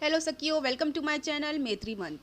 Hello सखियो, welcome to my channel मैत्री month.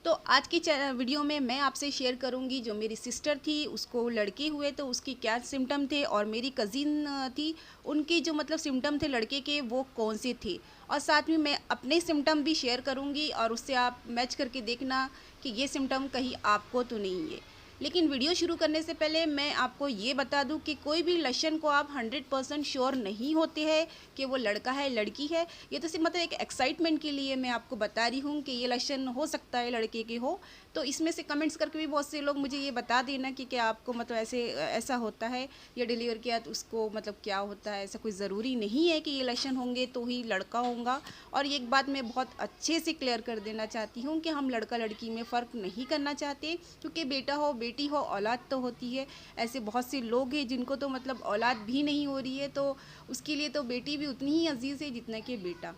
तो आज की वीडियो में मैं आपसे शेयर करूंगी जो मेरी सिस्टर थी उसको लड़के हुए तो उसकी क्या सिम्टम थे, और मेरी कज़िन थी उनकी जो मतलब सिम्टम थे लड़के के वो कौन से थे। और साथ में मैं अपने सिम्टम भी शेयर करूंगी और उससे आप मैच करके देखना कि ये सिम्टम कहीं आपको तो नहीं है। लेकिन वीडियो शुरू करने से पहले मैं आपको ये बता दूं कि कोई भी लक्षण को आप 100% श्योर नहीं होते हैं कि वो लड़का है लड़की है। ये तो सिर्फ मतलब एक एक्साइटमेंट के लिए मैं आपको बता रही हूँ कि ये लक्षण हो सकता है लड़के के हो। तो इसमें से कमेंट्स करके भी बहुत से लोग मुझे ये बता देना कि क्या आपको मतलब ऐसा होता है या डिलीवर किया तो उसको मतलब क्या होता है। ऐसा कोई ज़रूरी नहीं है कि ये लक्षण होंगे तो ही लड़का होगा। और एक बात मैं बहुत अच्छे से क्लियर कर देना चाहती हूँ कि हम लड़का लड़की में फ़र्क नहीं करना चाहते, क्योंकि बेटा हो बेटी हो औलाद तो होती है। ऐसे बहुत से लोग हैं जिनको तो मतलब औलाद भी नहीं हो रही है, तो उसके लिए तो बेटी भी उतनी ही अजीज़ है जितना कि बेटा।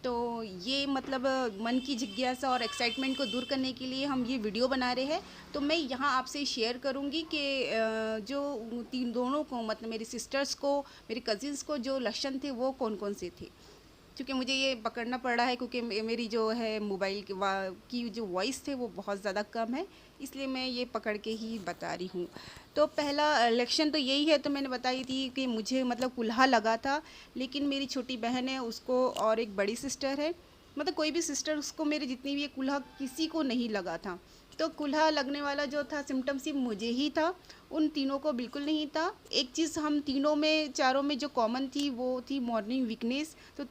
तो ये मतलब मन की जिज्ञासा और एक्साइटमेंट को दूर करने के लिए हम ये वीडियो बना रहे हैं। तो मैं यहाँ आपसे शेयर करूँगी कि जो तीन दोनों को मतलब मेरी सिस्टर्स को मेरी कज़िन्स को जो लक्षण थे वो कौन कौन से थे। क्योंकि मुझे ये पकड़ना पड़ रहा है क्योंकि मेरी जो है मोबाइल की जो वॉइस थे वो बहुत ज़्यादा कम है, इसलिए मैं ये पकड़ के ही बता रही हूँ। तो पहला इलेक्शन तो यही है, तो मैंने बताई थी कि मुझे मतलब कुल्हा लगा था, लेकिन मेरी छोटी बहन है उसको और एक बड़ी सिस्टर है, मतलब कोई भी सिस्टर उसको मेरे जितनी भी है कुल्हा किसी को नहीं लगा था। तो कुल्हा लगने वाला जो था सिम्टम सिर्फ मुझे ही था, उन तीनों को बिल्कुल नहीं था। एक चीज़ हम तीनों में चारों में जो कॉमन थी वो थी मॉर्निंग वीकनेस। तो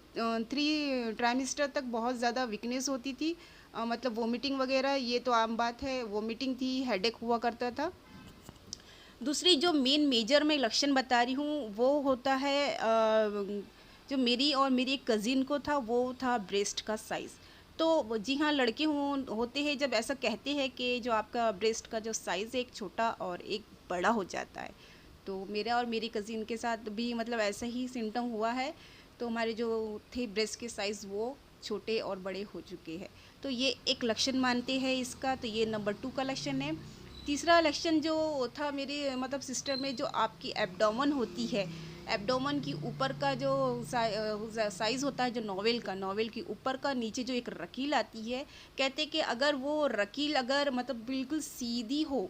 3 ट्राइमेस्टर तक बहुत ज़्यादा वीकनेस होती थी, मतलब वोमिटिंग वगैरह, ये तो आम बात है, वोमिटिंग थी, हेडेक हुआ करता था। दूसरी जो मेन मेजर में लक्षण बता रही हूँ वो होता है जो मेरी और मेरी एक कज़िन को था वो था ब्रेस्ट का साइज़। तो जी हाँ, लड़के होते हैं जब ऐसा कहते हैं कि जो आपका ब्रेस्ट का जो साइज़ है एक छोटा और एक बड़ा हो जाता है। तो मेरा और मेरी कज़िन के साथ भी मतलब ऐसा ही सिम्टम हुआ है। तो हमारे जो थे ब्रेस्ट के साइज़ वो छोटे और बड़े हो चुके हैं। तो ये एक लक्षण मानते हैं इसका, तो ये नंबर 2 का लक्षण है। तीसरा लक्षण जो था मेरे मतलब सिस्टर में, जो आपकी एब्डोमेन होती है, एब्डोमेन की ऊपर का जो साइज़ होता है, जो नॉवेल की ऊपर का नीचे जो एक रकील आती है, कहते कि अगर वो रकील अगर मतलब बिल्कुल सीधी हो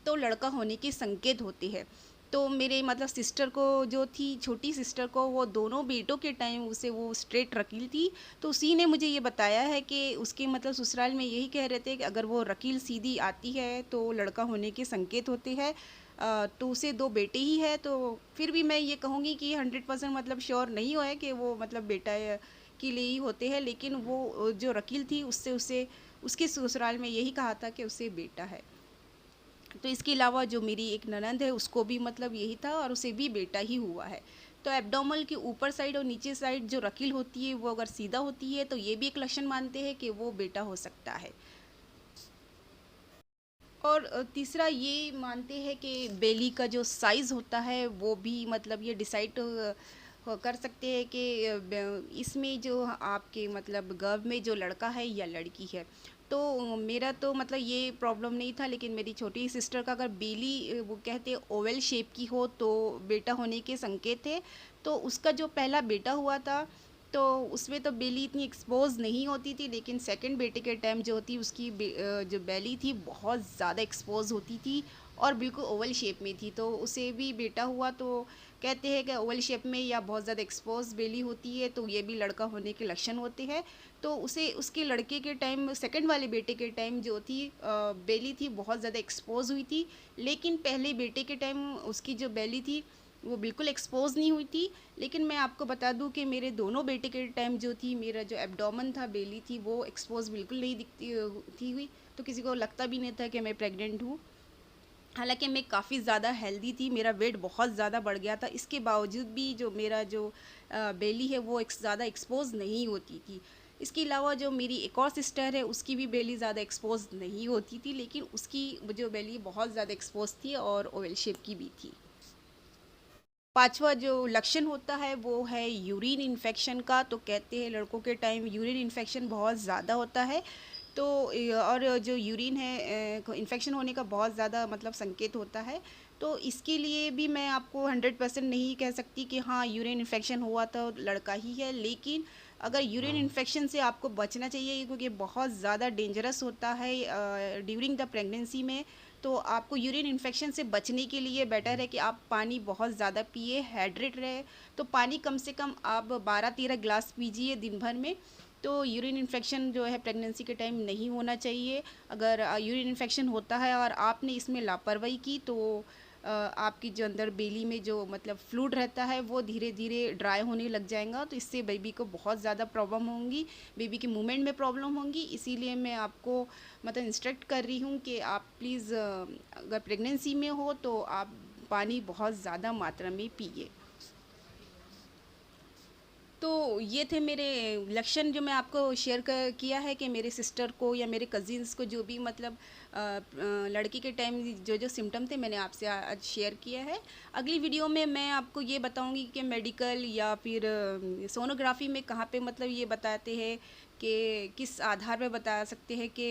तो लड़का होने के संकेत होते हैं। तो मेरे मतलब सिस्टर को जो थी छोटी सिस्टर को वो दोनों बेटों के टाइम उसे वो स्ट्रेट रकील थी। तो उसी ने मुझे ये बताया है कि उसके मतलब ससुराल में यही कह रहे थे कि अगर वो रकील सीधी आती है तो लड़का होने के संकेत होते हैं। तो उसे 2 बेटे ही है, तो फिर भी मैं ये कहूँगी कि 100% मतलब श्योर नहीं हुआ है कि वो मतलब बेटा के लिए ही होते हैं, लेकिन वो जो रकील थी उससे उसे उसके ससुराल में यही कहा था कि उसे बेटा है। तो इसके अलावा जो मेरी एक ननंद है उसको भी मतलब यही था और उसे भी बेटा ही हुआ है। तो एब्डोमल के ऊपर साइड और नीचे साइड जो रकील होती है वो अगर सीधा होती है तो ये भी एक लक्षण मानते हैं कि वो बेटा हो सकता है। और तीसरा ये मानते हैं कि बेली का जो साइज़ होता है वो भी मतलब ये डिसाइड कर सकते हैं कि इसमें जो आपके मतलब गर्भ में जो लड़का है या लड़की है। तो मेरा तो मतलब ये प्रॉब्लम नहीं था, लेकिन मेरी छोटी सिस्टर का अगर बेली वो कहते हैं ओवल शेप की हो तो बेटा होने के संकेत है। तो उसका जो पहला बेटा हुआ था तो उसमें तो बेली इतनी एक्सपोज नहीं होती थी, लेकिन सेकंड बेटे के टाइम जो होती उसकी जो बेली थी बहुत ज़्यादा एक्सपोज होती थी और बिल्कुल ओवल शेप में थी। तो उसे भी बेटा हुआ। तो कहते हैं कि ओवल शेप में या बहुत ज़्यादा एक्सपोज बेली होती है तो ये भी लड़का होने के लक्षण होते हैं। तो उसे उसके लड़के के टाइम सेकंड वाले बेटे के टाइम जो थी बेली थी बहुत ज़्यादा एक्सपोज हुई थी, लेकिन पहले बेटे के टाइम उसकी जो बेली थी वो बिल्कुल एक्सपोज नहीं हुई थी। लेकिन मैं आपको बता दूं कि मेरे दोनों बेटे के टाइम जो थी मेरा जो एब्डोमेन था बेली थी वो एक्सपोज बिल्कुल नहीं दिखती थी हुई। तो किसी को लगता भी नहीं था कि मैं प्रेग्नेंट हूँ। हालांकि मैं काफ़ी ज़्यादा हेल्दी थी, मेरा वेट बहुत ज़्यादा बढ़ गया था, इसके बावजूद भी जो मेरा जो बेली है वो ज़्यादा एक्सपोज नहीं होती थी। इसके अलावा जो मेरी एक और सिस्टर है उसकी भी बेली ज़्यादा एक्सपोज नहीं होती थी, लेकिन उसकी जो बेली बहुत ज़्यादा एक्सपोज थी और ओवल शेप की भी थी। पांचवा जो लक्षण होता है वो है यूरिन इन्फेक्शन का। तो कहते हैं लड़कों के टाइम यूरिन इन्फेक्शन बहुत ज़्यादा होता है। तो और जो यूरिन है इन्फेक्शन होने का बहुत ज़्यादा मतलब संकेत होता है। तो इसके लिए भी मैं आपको 100% नहीं कह सकती कि हाँ यूरिन इन्फेक्शन हुआ तो लड़का ही है, लेकिन अगर यूरिन इन्फेक्शन से आपको बचना चाहिए, क्योंकि बहुत ज़्यादा डेंजरस होता है ड्यूरिंग द प्रेगनेंसी में। तो आपको यूरिन इन्फेक्शन से बचने के लिए बेटर है कि आप पानी बहुत ज़्यादा पिए, हाइड्रेट रहे। तो पानी कम से कम आप 12-13 ग्लास पीजिए दिन भर में। तो यूरिन इन्फेक्शन जो है प्रेगनेंसी के टाइम नहीं होना चाहिए। अगर यूरिन इन्फेक्शन होता है और आपने इसमें लापरवाही की, तो आपकी जो अंदर बेली में जो मतलब फ्लूइड रहता है वो धीरे धीरे ड्राई होने लग जाएगा। तो इससे बेबी को बहुत ज़्यादा प्रॉब्लम होंगी, बेबी के मूवमेंट में प्रॉब्लम होंगी। इसीलिए मैं आपको मतलब इंस्ट्रक्ट कर रही हूँ कि आप प्लीज़ अगर प्रेगनेंसी में हो तो आप पानी बहुत ज़्यादा मात्रा में पिए। तो ये थे मेरे लक्षण जो मैं आपको शेयर किया है कि मेरे सिस्टर को या मेरे कज़िन्स को जो भी मतलब लड़की के टाइम जो जो सिम्टम थे मैंने आपसे आज शेयर किया है। अगली वीडियो में मैं आपको ये बताऊंगी कि मेडिकल या फिर सोनोग्राफी में कहाँ पे मतलब ये बताते हैं कि किस आधार पे बता सकते हैं कि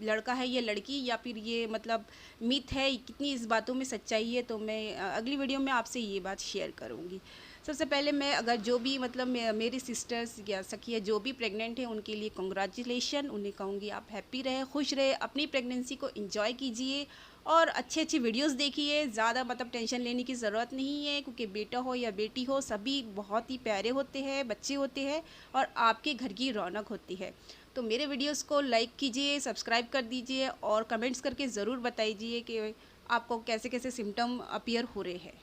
लड़का है या लड़की, या फिर ये मतलब मिथ है, कितनी इस बातों में सच्चाई है। तो मैं अगली वीडियो में आपसे ये बात शेयर करूँगी। सबसे पहले मैं अगर जो भी मतलब मेरी सिस्टर्स या सखियाँ जो भी प्रेग्नेंट हैं उनके लिए कॉन्ग्रेचुलेशन, उन्हें कहूँगी आप हैप्पी रहे, खुश रहे, अपनी प्रेगनेंसी को एंजॉय कीजिए और अच्छे अच्छे वीडियोस देखिए। ज़्यादा मतलब टेंशन लेने की ज़रूरत नहीं है, क्योंकि बेटा हो या बेटी हो सभी बहुत ही प्यारे होते हैं, बच्चे होते हैं और आपके घर की रौनक होती है। तो मेरे वीडियोस को लाइक कीजिए, सब्सक्राइब कर दीजिए और कमेंट्स करके ज़रूर बताइए कि आपको कैसे कैसे सिम्टम अपीयर हो रहे हैं।